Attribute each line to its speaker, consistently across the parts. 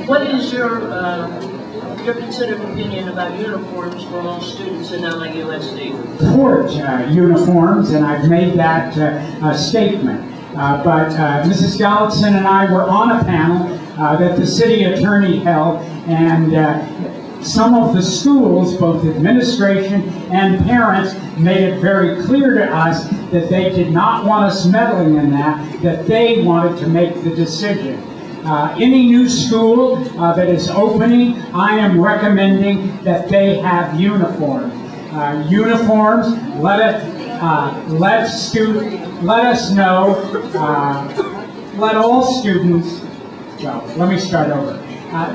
Speaker 1: What is your considered opinion about uniforms for all students in LAUSD?
Speaker 2: Support uniforms, and I've made that statement. But Mrs. Galatzan and I were on a panel that the city attorney held, and some of the schools, both administration and parents, made it very clear to us that they did not want us meddling in that they wanted to make the decision. Any new school that is opening, I am recommending that they have uniforms. Uniforms, let us know, let all students, well, let me start over.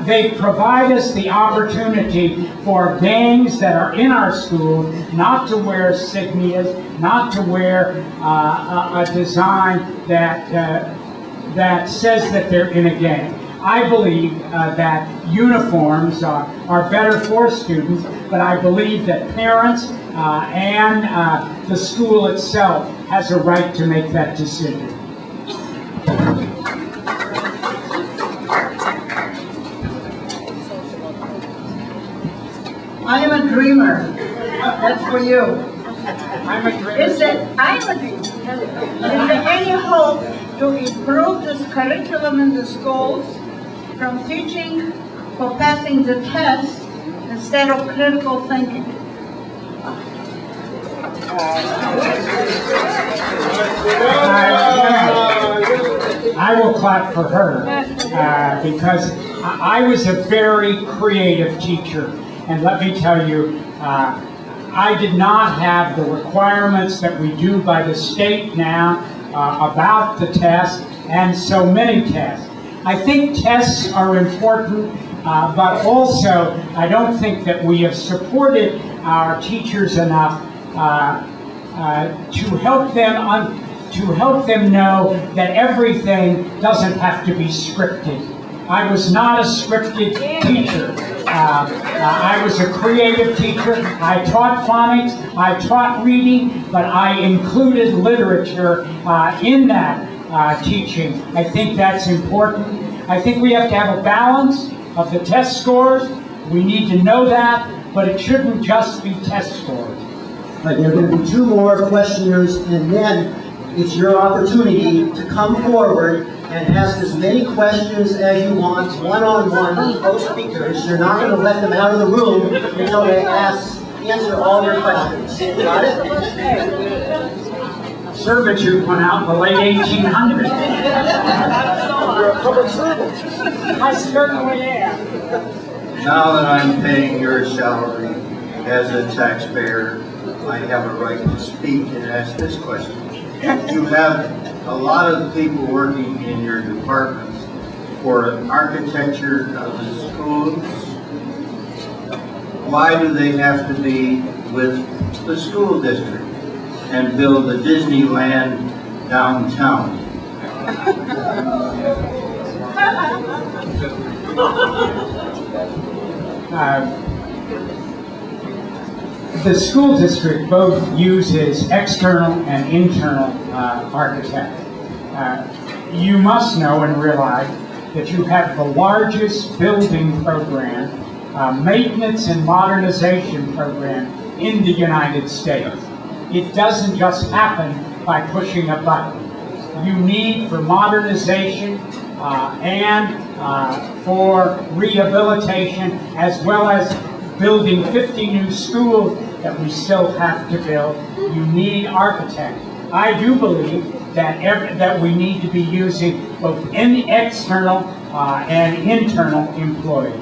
Speaker 2: They provide us the opportunity for gangs that are in our school not to wear insignias, not to wear a design that says that they're in a gang. I believe that uniforms are better for students, but I believe that parents and the school itself has a right to make that decision.
Speaker 3: I am a dreamer. That's for you.
Speaker 2: I'm a dreamer.
Speaker 3: Is there any hope to improve this curriculum in the schools from teaching for passing the test instead of critical thinking?
Speaker 2: I will clap for her because I was a very creative teacher. And let me tell you, I did not have the requirements that we do by the state now about the test and so many tests. I think tests are important, but also I don't think that we have supported our teachers enough to help them know that everything doesn't have to be scripted. I was not a scripted teacher. I was a creative teacher. I taught phonics, I taught reading, but I included literature in that teaching. I think that's important. I think we have to have a balance of the test scores. We need to know that, but it shouldn't just be test scores.
Speaker 4: Right, there are going to be 2 more questioners, and then it's your opportunity to come forward and ask as many questions as you want, one-on-one with both speakers. You're not going to let them out of the room until they answer all your questions. Got it?
Speaker 2: Servitude went out in the late 1800s.
Speaker 5: You're a public servant.
Speaker 2: I certainly am.
Speaker 6: Now that I'm paying your salary as a taxpayer, I have a right to speak and ask this question. You have a lot of people working in your departments for architecture of the schools. Why do they have to be with the school district and build a Disneyland downtown?
Speaker 2: The school district both uses external and internal architects. You must know and realize that you have the largest building program, maintenance and modernization program in the United States. It doesn't just happen by pushing a button. You need for modernization and for rehabilitation, as well as building 50 new schools that we still have to build. You need architects. I do believe that we need to be using both external and internal employees.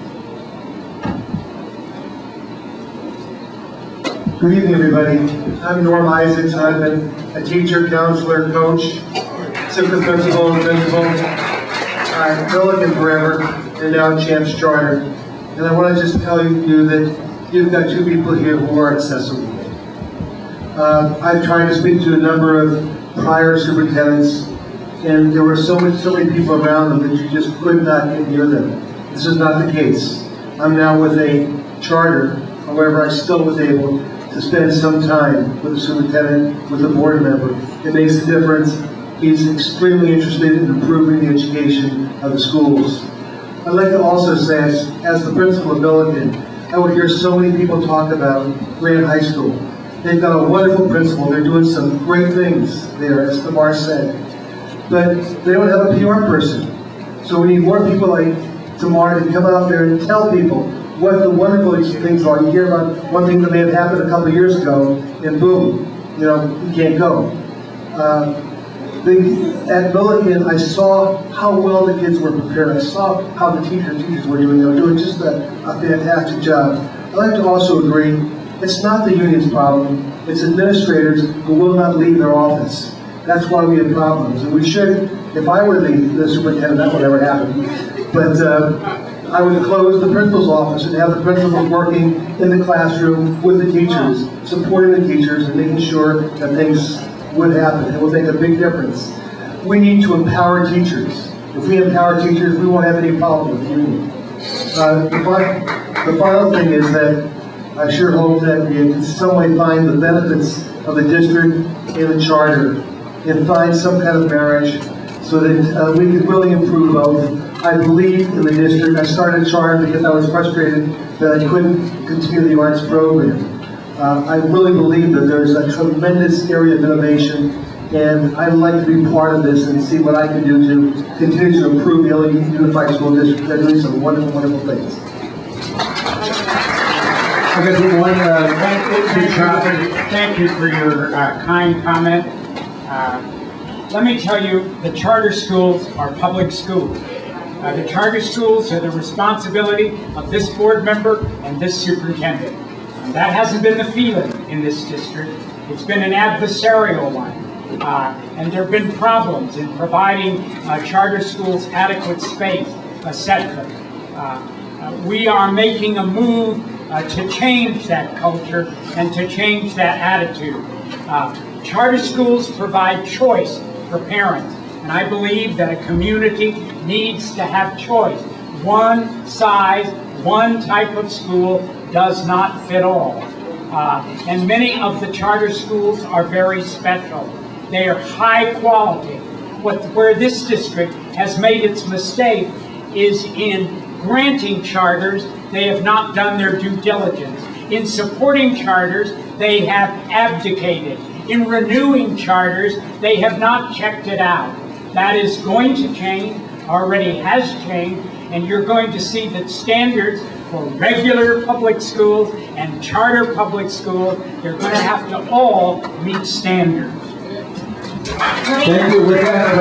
Speaker 5: Good evening, everybody. I'm Norm Isaacs. I've been a teacher, counselor, coach, assistant principal, Milligan forever, and now Champs Charter. And I want to just tell you that you've got 2 people here who are accessible. I've tried to speak to a number of prior superintendents, and there were so many people around them that you just could not get near them. This is not the case. I'm now with a charter, however, I still was able to spend some time with the superintendent, with a board member. It makes a difference. He's extremely interested in improving the education of the schools. I'd like to also say, as the principal of Milliken, I would hear so many people talk about Grant High School. They've got a wonderful principal. They're doing some great things there, as TAMAR said. But they don't have a PR person. So we need more people like TAMAR to come out there and tell people what the wonderful things are. You hear about one thing that may have happened a couple of years ago, and boom, you can't go. At Milliken, I saw how well the kids were prepared. I saw how the teachers were doing. They were doing just a fantastic job. I'd like to also agree, it's not the union's problem. It's administrators who will not leave their office. That's why we have problems. And we should, if I were the superintendent, that would never happen. But I would close the principal's office and have the principals working in the classroom with the teachers, supporting the teachers and making sure that things would happen. It will make a big difference. We need to empower teachers. If we empower teachers, we won't have any problem with the union. The final thing is that I sure hope that we in some way find the benefits of the district in the charter and find some kind of marriage so that we can really improve both. I believe in the district. I started charter because I was frustrated that I couldn't continue the arts program. I really believe that there's a tremendous area of innovation, and I'd like to be part of this and see what I can do to continue to improve the LA Unified School District. They're doing some wonderful, wonderful things.
Speaker 2: Thank you for your kind comment. Let me tell you, the charter schools are public schools. The charter schools are the responsibility of this board member and this superintendent. And that hasn't been the feeling in this district. It's been an adversarial one. And there have been problems in providing charter schools adequate space, etc. We are making a move to change that culture and to change that attitude. Charter schools provide choice for parents, and I believe that a community needs to have choice. One size, one type of school does not fit all. And many of the charter schools are very special. They are high quality. Where this district has made its mistake is in granting charters, they have not done their due diligence. In supporting charters, they have abdicated. In renewing charters, they have not checked it out. That is going to change, already has changed, and you're going to see that standards for regular public schools and charter public schools, they're going to have to all meet standards.
Speaker 7: Thank you. With that,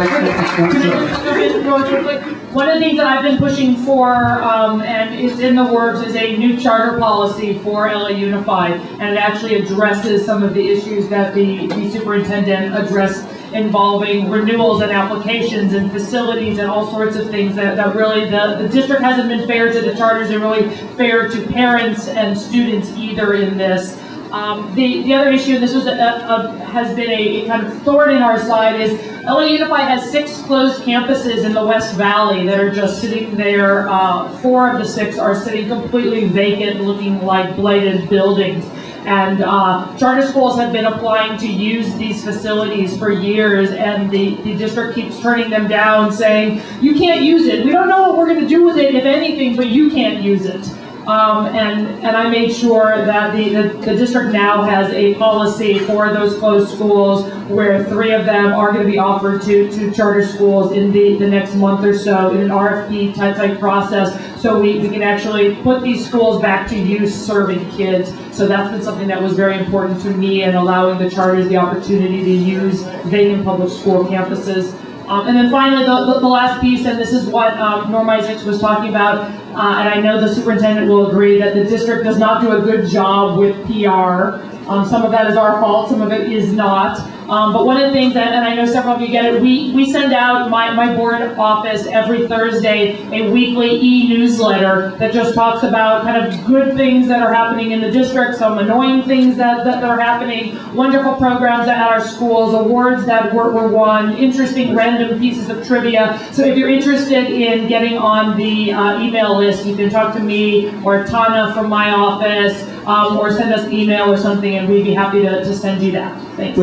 Speaker 7: one of the things that I've been pushing for, and it's in the works, is a new charter policy for LA Unified, and it actually addresses some of the issues that the superintendent addressed, involving renewals and applications and facilities and all sorts of things that really the district hasn't been fair to the charters and really fair to parents and students either in this. The other issue, and this was has been a kind of thorn in our side, is LA Unified has 6 closed campuses in the West Valley that are just sitting there. 4 of the 6 are sitting completely vacant, looking like blighted buildings. And charter schools have been applying to use these facilities for years, and the district keeps turning them down, saying, you can't use it. We don't know what we're going to do with it, if anything, but you can't use it. And I made sure that the district now has a policy for those closed schools where 3 of them are going to be offered to charter schools in the next month or so in an RFP type process, so we can actually put these schools back to use serving kids. So that's been something that was very important to me, and allowing the charters the opportunity to use vacant public school campuses. And then finally, the last piece, and this is what Norm Isaacs was talking about, and I know the superintendent will agree that the district does not do a good job with PR. Some of that is our fault, some of it is not. But one of the things that, and I know several of you get it, we send out, my board office every Thursday, a weekly e-newsletter that just talks about kind of good things that are happening in the district, some annoying things that are happening, wonderful programs at our schools, awards that were won, interesting random pieces of trivia. So if you're interested in getting on the email list, you can talk to me or Tana from my office, or send us an email or something, and we'd be happy to send you that. Thanks.